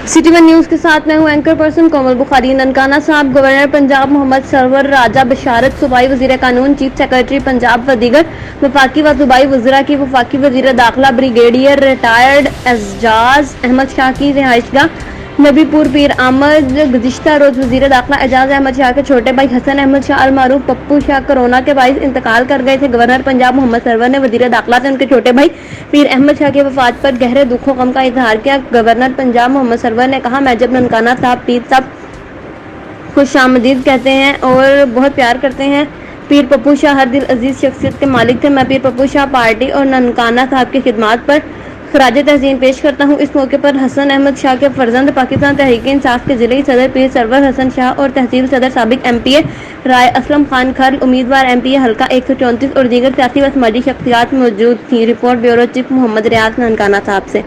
City one news के साथ मैं हूं एंकर पर्सन कोमल बुखारी। ननकाना साहब गवर्नर पंजाब मोहम्मद सरवर राजा बशारत, सूबाई वजीर कानून, चीफ सेक्रेटरी पंजाब व दीगर वफाकी व सूबाई वज़रा की वफाकी वजीर दाखिला ब्रिगेडियर रिटायर्ड एजाज अहमद शाह की रिहाइशगाह नबीपुर पीर आमद गुज़िश्ता रोज वजीर दाखिला एजाज अहमद शाह के छोटे भाई हसन अहमद शाह अल मारूफ पप्पू शाह कोरोना के बाइस इंतकाल कर गए थे। गवर्नर पंजाब मोहम्मद सरवर ने वजीर दाखिला से उनके छोटे भाई पीर अहमद शाह की वफात पर गहरे दुख व गम का इजहार किया। गवर्नर पंजाब मोहम्मद सरवर ने कहा, मैं जब ननकाना साहब पीर साहब खुशामदीद कहते हैं और बहुत प्यार करते हैं। पीर पप्पू शाह हर दिल अजीज शख्सियत के मालिक थे। मैं पीर पप्पू शाह पार्टी और ननकाना साहब की खिदमत पर खराज तहसीन पेश करता हूँ। इस मौके पर हसन अहमद शाह के फर्जंद पाकिस्तान तहरीक इंसाफ के जिले सदर पीर सरवर हसन शाह और तहसील सदर साबिक MPA राय असलम खान खर, उम्मीदवार MPA हल्का 134 और दीगर सियासी व समाजी शख्सियात मौजूद थी। रिपोर्ट ब्यूरो चीफ मोहम्मद रियाज, ननकाना साहब से।